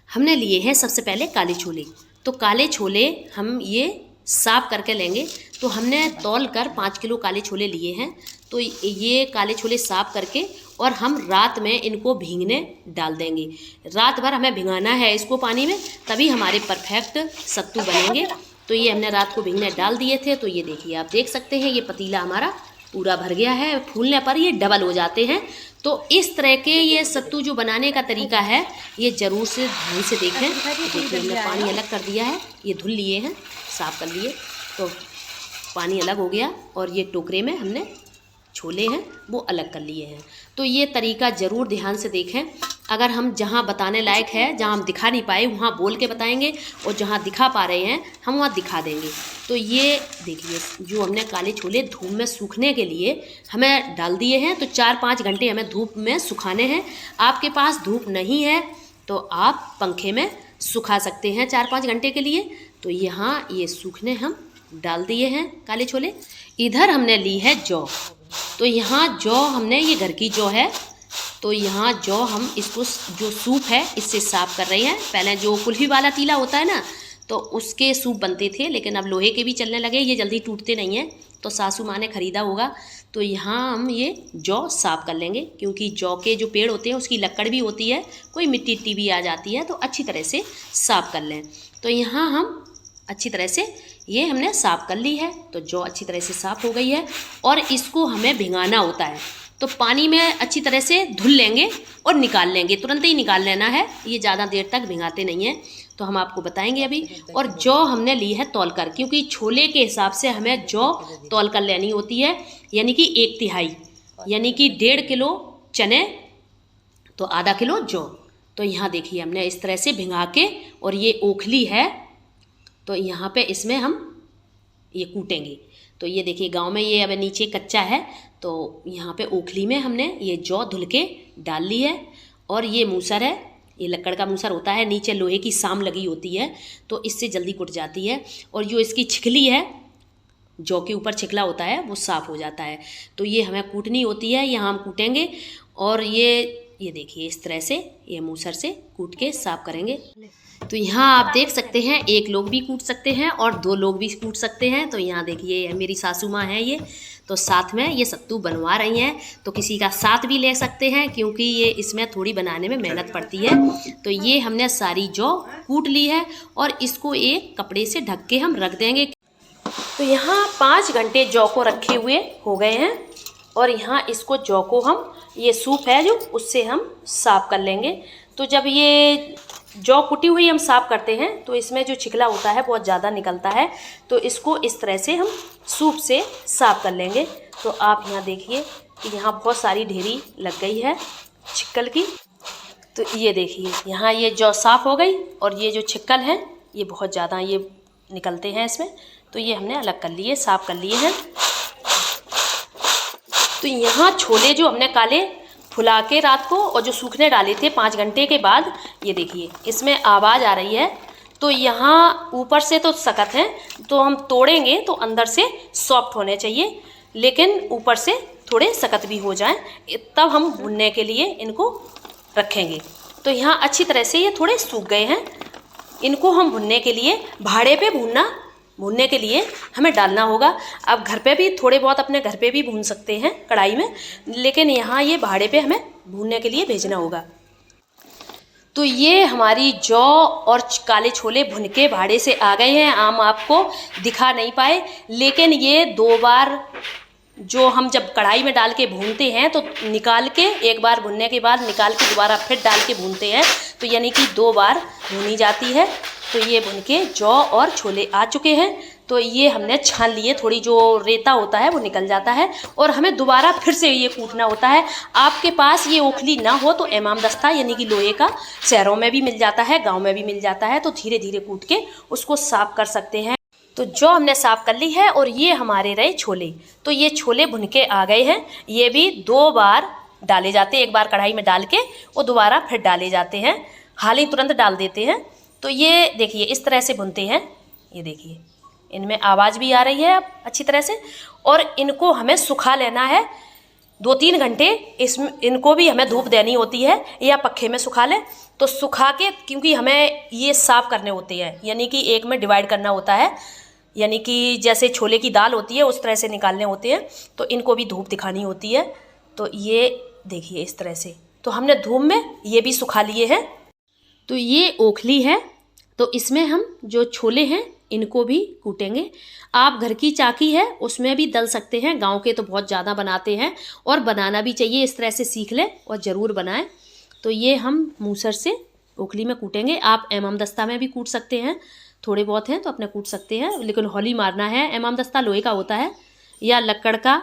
हमने लिए हैं सबसे पहले काले छोले। तो काले छोले हम ये साफ करके लेंगे। तो हमने तौल कर 5 किलो काले छोले लिए हैं। तो ये काले छोले साफ करके और हम रात में इनको भीगने डाल देंगे। रात भर हमें भिगाना है इसको पानी में, तभी हमारे परफेक्ट सत्तू बनेंगे। तो ये हमने रात को भीगने डाल दिए थे। तो ये देखिए, आप देख सकते हैं ये पतीला हमारा पूरा भर गया है। फूलने पर ये डबल हो जाते हैं। तो इस तरह के ये सत्तू जो बनाने का तरीका है, ये ज़रूर से ध्यान से देखें। देखिए, हमने पानी अलग कर दिया है, ये धुल लिए हैं, साफ कर लिए। तो पानी अलग हो गया और ये टोकरे में हमने छोले हैं वो अलग कर लिए हैं। तो ये तरीका ज़रूर ध्यान से देखें। अगर हम जहाँ बताने लायक है, जहाँ हम दिखा नहीं पाए वहाँ बोल के बताएंगे, और जहाँ दिखा पा रहे हैं हम वहाँ दिखा देंगे। तो ये देखिए, जो हमने काले छोले धूप में सूखने के लिए हमें डाल दिए हैं। तो 4-5 घंटे हमें धूप में सुखाने हैं। आपके पास धूप नहीं है तो आप पंखे में सुखा सकते हैं 4-5 घंटे के लिए। तो यहाँ ये सूखने हम डाल दिए हैं काले छोले। इधर हमने ली है जौ। तो यहाँ जौ हमने, ये घर की जौ है, तो यहाँ जौ हम इसको जो सूप है इससे साफ़ कर रहे हैं। पहले जो कुल्फी वाला तीला होता है ना, तो उसके सूप बनते थे, लेकिन अब लोहे के भी चलने लगे, ये जल्दी टूटते नहीं हैं। तो सासू माँ ने ख़रीदा होगा। तो यहाँ हम ये जौ साफ़ कर लेंगे, क्योंकि जौ के जो पेड़ होते हैं उसकी लकड़ भी होती है, कोई मिट्टी इट्टी भी आ जाती है। तो अच्छी तरह से साफ़ कर लें। तो यहाँ हम अच्छी तरह से ये हमने साफ़ कर ली है। तो जौ अच्छी तरह से साफ़ हो गई है और इसको हमें भिगाना होता है। तो पानी में अच्छी तरह से धुल लेंगे और निकाल लेंगे, तुरंत ही निकाल लेना है, ये ज़्यादा देर तक भिगाते नहीं हैं। तो हम आपको बताएंगे अभी। और जौ हमने ली है तौल कर, क्योंकि छोले के हिसाब से हमें जौ तौल कर लेनी होती है, यानी कि 1/3, यानी कि 1.5 किलो चने तो आधा किलो जौ। तो यहाँ देखिए, हमने इस तरह से भिगा के, और ये ओखली है तो यहाँ पे इसमें हम ये कूटेंगे। तो ये देखिए, गांव में ये अब नीचे कच्चा है, तो यहाँ पे ओखली में हमने ये जौ धुल के डाल ली है। और ये मूसर है, ये लकड़ का मूसर होता है, नीचे लोहे की साम लगी होती है, तो इससे जल्दी कुट जाती है। और जो इसकी छिकली है, जौ के ऊपर छिकला होता है, वो साफ़ हो जाता है। तो ये हमें कूटनी होती है, यहाँ हम कूटेंगे। और ये देखिए, इस तरह से ये मूसर से कूट के साफ़ करेंगे। तो यहाँ आप देख सकते हैं, 1 लोग भी कूट सकते हैं और 2 लोग भी कूट सकते हैं। तो यहाँ देखिए, मेरी सासू माँ हैं ये, तो साथ में ये सत्तू बनवा रही हैं। तो किसी का साथ भी ले सकते हैं, क्योंकि ये इसमें थोड़ी बनाने में मेहनत पड़ती है। तो ये हमने सारी जौ कूट ली है और इसको एक कपड़े से ढक के हम रख देंगे। तो यहाँ 5 घंटे जौ को रखे हुए हो गए हैं। और यहाँ इसको जौ को हम, ये सूप है जो, उससे हम साफ़ कर लेंगे। तो जब ये जौ कुटी हुई हम साफ़ करते हैं तो इसमें जो छिकला होता है बहुत ज़्यादा निकलता है। तो इसको इस तरह से हम सूप से साफ़ कर लेंगे। तो आप यहाँ देखिए कि यहाँ बहुत सारी ढेरी लग गई है छिक्कल की। तो ये देखिए, यहाँ ये जौ साफ़ हो गई और ये जो छिक्कल है ये बहुत ज़्यादा ये निकलते हैं इसमें। तो ये हमने अलग कर लिए, साफ़ कर लिए हैं। तो यहाँ छोले जो हमने काले फुला के रात को और जो सूखने डाले थे 5 घंटे के बाद, ये देखिए इसमें आवाज़ आ रही है। तो यहाँ ऊपर से तो सख्त हैं, तो हम तोड़ेंगे तो अंदर से सॉफ्ट होने चाहिए, लेकिन ऊपर से थोड़े सख्त भी हो जाएं, तब हम भूनने के लिए इनको रखेंगे। तो यहाँ अच्छी तरह से ये थोड़े सूख गए हैं। इनको हम भुनने के लिए भाड़े पे भूनने के लिए हमें डालना होगा। अब घर पे भी थोड़े बहुत अपने घर पे भी भून सकते हैं कढ़ाई में, लेकिन यहाँ ये भाड़े पे हमें भूनने के लिए भेजना होगा। तो ये हमारी जौ और काले छोले भुन के भाड़े से आ गए हैं। हम आपको दिखा नहीं पाए, लेकिन ये 2 बार जो हम जब कढ़ाई में डाल के भूनते हैं तो निकाल के, एक बार भुनने के बाद निकाल के दोबारा फिर डाल के भूनते हैं, तो यानी कि 2 बार भूनी जाती है। तो ये भुन के जौ और छोले आ चुके हैं। तो ये हमने छान लिए, थोड़ी जो रेता होता है वो निकल जाता है और हमें दोबारा फिर से ये कूटना होता है। आपके पास ये ओखली ना हो तो इमाम दस्ता यानी कि लोहे का शहरों में भी मिल जाता है, गांव में भी मिल जाता है। तो धीरे धीरे कूट के उसको साफ कर सकते हैं। तो जो हमने साफ़ कर ली है, और ये हमारे रहे छोले। तो ये छोले भुन के आ गए हैं। ये भी 2 बार डाले जाते हैं, एक बार कढ़ाई में डाल के और दोबारा फिर डाले जाते हैं, हाल ही तुरंत डाल देते हैं। तो ये देखिए इस तरह से भुनते हैं। ये देखिए इनमें आवाज़ भी आ रही है अब अच्छी तरह से। और इनको हमें सुखा लेना है 2-3 घंटे। इनको भी हमें धूप देनी होती है, या पक्खे में सुखा लें। तो सुखा के, क्योंकि हमें ये साफ़ करने होते हैं, यानी कि एक में डिवाइड करना होता है, यानी कि जैसे छोले की दाल होती है उस तरह से निकालने होते हैं, तो इनको भी धूप दिखानी होती है। तो ये देखिए इस तरह से, तो हमने धूप में ये भी सुखा लिए हैं। तो ये ओखली है, तो इसमें हम जो छोले हैं इनको भी कूटेंगे। आप घर की चाकी है उसमें भी दल सकते हैं, गांव के तो बहुत ज़्यादा बनाते हैं और बनाना भी चाहिए, इस तरह से सीख लें और ज़रूर बनाएं। तो ये हम मूसर से ओखली में कूटेंगे। आप एमम दस्ता में भी कूट सकते हैं, थोड़े बहुत हैं तो अपने कूट सकते हैं, लेकिन हौली मारना है। एमम दस्ता लोहे का होता है, या लक्कड़ का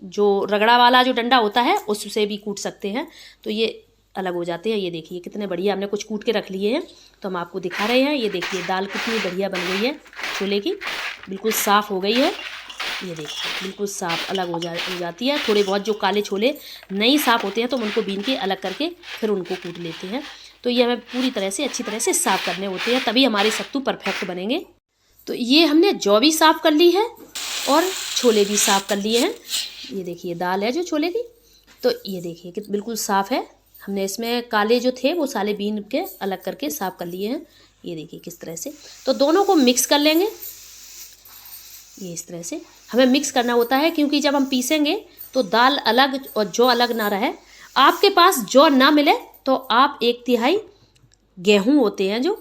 जो रगड़ा वाला जो डंडा होता है उससे भी कूट सकते हैं, तो ये अलग हो जाते हैं। ये देखिए कितने बढ़िया हमने कुछ कूट के रख लिए हैं, तो हम आपको दिखा रहे हैं। ये देखिए दाल कितनी बढ़िया बन गई है छोले की, बिल्कुल साफ़ हो गई है। ये देखिए बिल्कुल साफ़ अलग हो जाती है। थोड़े बहुत जो काले छोले नहीं साफ़ होते हैं तो हम उनको बीन के अलग करके फिर उनको कूट लेते हैं। तो ये हमें पूरी तरह से अच्छी तरह से साफ़ करने होते हैं, तभी हमारे सत्तू परफेक्ट बनेंगे। तो ये हमने जौ भी साफ़ कर ली है और छोले भी साफ़ कर लिए हैं। ये देखिए दाल है जो छोले की, तो ये देखिए कि बिल्कुल साफ़ है। हमने इसमें काले जो थे वो साले बीन के अलग करके साफ़ कर लिए हैं। ये देखिए किस तरह से, तो दोनों को मिक्स कर लेंगे। ये इस तरह से हमें मिक्स करना होता है, क्योंकि जब हम पीसेंगे तो दाल अलग और जौ अलग ना रहे। आपके पास जौ ना मिले तो आप 1/3 गेहूँ होते हैं जो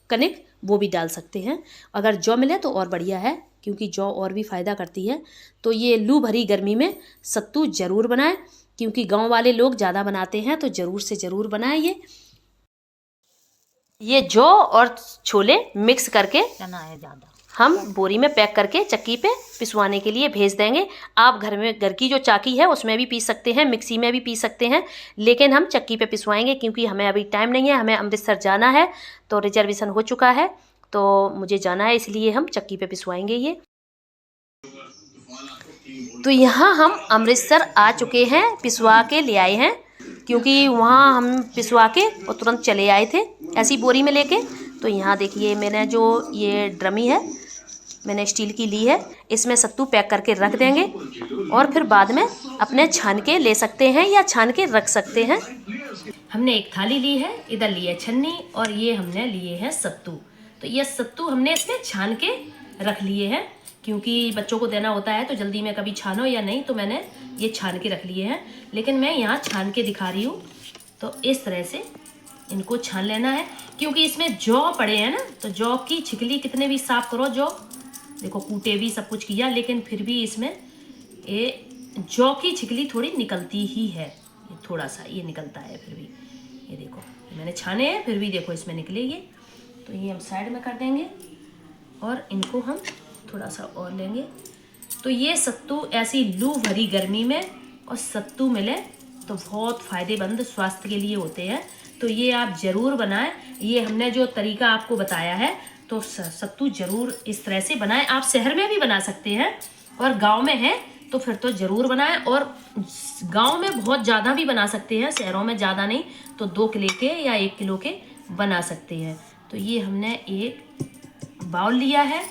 कनिक, वो भी डाल सकते हैं। अगर जौ मिले तो और बढ़िया है, क्योंकि जौ और भी फ़ायदा करती है। तो ये लू भरी गर्मी में सत्तू ज़रूर बनाएं, क्योंकि गांव वाले लोग ज़्यादा बनाते हैं, तो ज़रूर से ज़रूर बनाएं। ये जौ और छोले मिक्स करके चना है ज़्यादा, हम बोरी में पैक करके चक्की पे पिसवाने के लिए भेज देंगे। आप घर की जो चाकी है उसमें भी पीस सकते हैं, मिक्सी में भी पीस सकते हैं, लेकिन हम चक्की पे पिसवाएंगे क्योंकि हमें अभी टाइम नहीं है। हमें अमृतसर जाना है, तो रिजर्वेशन हो चुका है, तो मुझे जाना है, इसलिए हम चक्की पे पिसवाएंगे ये। तो यहाँ हम अमृतसर आ चुके हैं, पिसवा के ले आए हैं, क्योंकि वहाँ हम पिसवा के और तुरंत चले आए थे ऐसी बोरी में लेके। तो यहाँ देखिए मैंने जो ये ड्रमी है मैंने स्टील की ली है, इसमें सत्तू पैक करके रख देंगे और फिर बाद में अपने छान के ले सकते हैं या छान के रख सकते हैं। हमने एक थाली ली है, इधर ली है छन्नी, और ये हमने लिए हैं सत्तू। तो ये सत्तू हमने इसमें छान के रख लिए हैं, क्योंकि बच्चों को देना होता है तो जल्दी में कभी छानो या नहीं, तो मैंने ये छान के रख लिए हैं। लेकिन मैं यहाँ छान के दिखा रही हूँ, तो इस तरह से इनको छान लेना है, क्योंकि इसमें जौ पड़े हैं ना, तो जौ की छिकली कितने भी साफ करो, जौ देखो कूटे भी सब कुछ किया, लेकिन फिर भी इसमें ये जौ की छिकली थोड़ी निकलती ही है, ये थोड़ा सा ये निकलता है फिर भी। ये देखो मैंने छाने हैं, फिर भी देखो इसमें निकले ये। तो ये हम साइड में कर देंगे और इनको हम थोड़ा सा और लेंगे। तो ये सत्तू ऐसी लू भरी गर्मी में और सत्तू मिले तो बहुत फ़ायदेमंद स्वास्थ्य के लिए होते हैं, तो ये आप ज़रूर बनाएं। ये हमने जो तरीका आपको बताया है, तो सत्तू ज़रूर इस तरह से बनाएं। आप शहर में भी बना सकते हैं और गांव में है तो फिर तो ज़रूर बनाएं, और गांव में बहुत ज़्यादा भी बना सकते हैं, शहरों में ज़्यादा नहीं, तो 2 किलो के या 1 किलो के बना सकते हैं। तो ये हमने एक बाउल लिया है,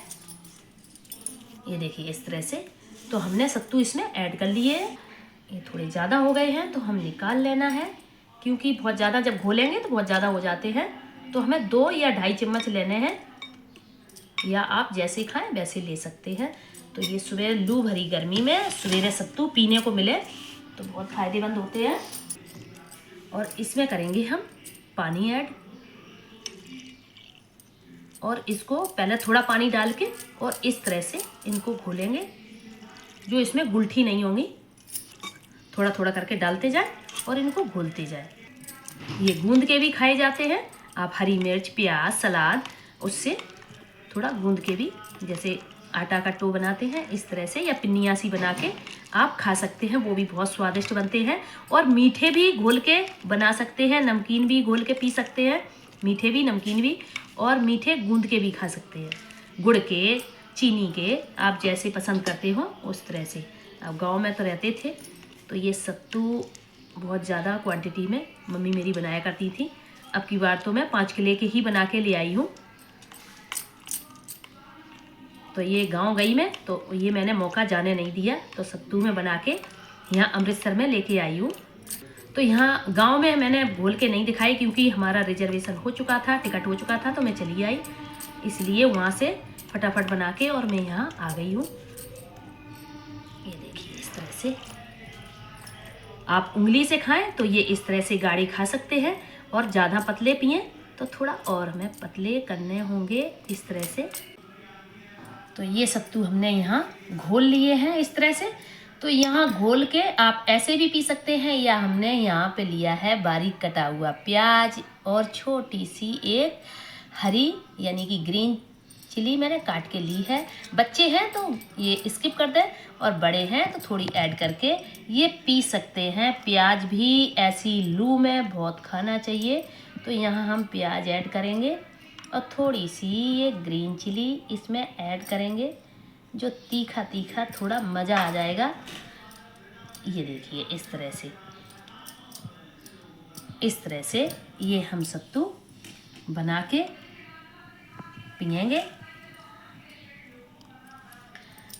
ये देखिए इस तरह से, तो हमने सत्तू इसमें ऐड कर लिए हैं। ये थोड़े ज़्यादा हो गए हैं तो हम निकाल लेना है, क्योंकि बहुत ज़्यादा जब घोलेंगे तो बहुत ज़्यादा हो जाते हैं। तो हमें 2 या 2.5 चम्मच लेने हैं, या आप जैसे खाएं वैसे ले सकते हैं। तो ये सुबह लू भरी गर्मी में सवेरे सत्तू पीने को मिले तो बहुत फ़ायदेमंद होते हैं। और इसमें करेंगे हम पानी ऐड, और इसको पहले थोड़ा पानी डाल के और इस तरह से इनको घोलेंगे, जो इसमें गुलठी नहीं होंगी, थोड़ा थोड़ा करके डालते जाए और इनको घोलते जाए। ये गूंद के भी खाए जाते हैं, आप हरी मिर्च प्याज सलाद उससे थोड़ा गूंद के भी, जैसे आटा का टो बनाते हैं इस तरह से, या पिन्नियाँ सी बना के आप खा सकते हैं, वो भी बहुत स्वादिष्ट बनते हैं। और मीठे भी घोल के बना सकते हैं, नमकीन भी घोल के पी सकते हैं, मीठे भी नमकीन भी, और मीठे गूंद के भी खा सकते हैं, गुड़ के चीनी के, आप जैसे पसंद करते हो उस तरह से। अब गांव में तो रहते थे, तो ये सत्तू बहुत ज़्यादा क्वांटिटी में मम्मी मेरी बनाया करती थी। अब की बार तो मैं 5 किलो के ही बना के ले आई हूँ। तो ये गांव गई मैं, तो ये मैंने मौका जाने नहीं दिया, तो सत्तू में बना के यहाँ अमृतसर में लेके आई हूँ। तो तो यहाँ गांव में मैंने बोल के नहीं दिखाई क्योंकि हमारा रिजर्वेशन हो चुका था, टिकट हो चुका था, तो मैं चली आई, इसलिए वहाँ से फटाफट बना के और मैं यहाँ आ गई हूँ। ये देखिए इस तरह से आप उंगली से खाएं तो ये इस तरह से गाढ़े खा सकते हैं, और ज़्यादा पतले पिएं तो थोड़ा और हमें पतले करने होंगे इस तरह से। तो ये सत्तू हमने यहाँ घोल लिए हैं इस तरह से। तो यहाँ घोल के आप ऐसे भी पी सकते हैं, या हमने यहाँ पे लिया है बारीक कटा हुआ प्याज और छोटी सी एक हरी यानी कि ग्रीन चिली मैंने काट के ली है। बच्चे हैं तो ये स्किप कर दें, और बड़े हैं तो थोड़ी ऐड करके ये पी सकते हैं। प्याज भी ऐसी लू में बहुत खाना चाहिए, तो यहाँ हम प्याज ऐड करेंगे और थोड़ी सी ये ग्रीन चिली इसमें ऐड करेंगे, जो तीखा तीखा थोड़ा मज़ा आ जाएगा। ये देखिए इस तरह से ये हम सत्तू बना के पिएंगे।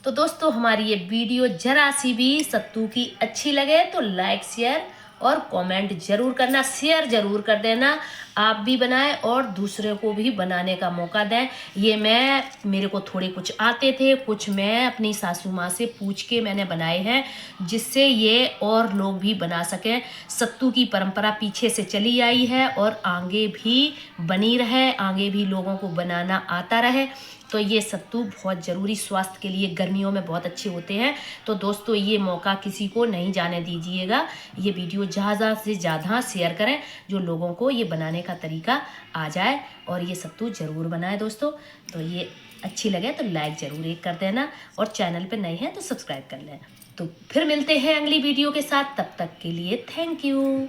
तो दोस्तों हमारी ये वीडियो जरा सी भी सत्तू की अच्छी लगे तो लाइक शेयर और कमेंट ज़रूर करना, शेयर ज़रूर कर देना। आप भी बनाएं और दूसरे को भी बनाने का मौका दें। ये मेरे को थोड़े कुछ आते थे, कुछ मैं अपनी सासू माँ से पूछ के मैंने बनाए हैं, जिससे ये और लोग भी बना सकें। सत्तू की परंपरा पीछे से चली आई है और आगे भी बनी रहे, आगे भी लोगों को बनाना आता रहे। तो ये सत्तू बहुत ज़रूरी, स्वास्थ्य के लिए गर्मियों में बहुत अच्छे होते हैं। तो दोस्तों ये मौका किसी को नहीं जाने दीजिएगा। ये वीडियो ज़्यादा से ज़्यादा शेयर करें, जो लोगों को ये बनाने का तरीका आ जाए, और ये सत्तू ज़रूर बनाएं दोस्तों। तो ये अच्छी लगे तो लाइक ज़रूर एक कर देना, और चैनल पर नए हैं तो सब्सक्राइब कर लें। तो फिर मिलते हैं अगली वीडियो के साथ, तब तक के लिए थैंक यू।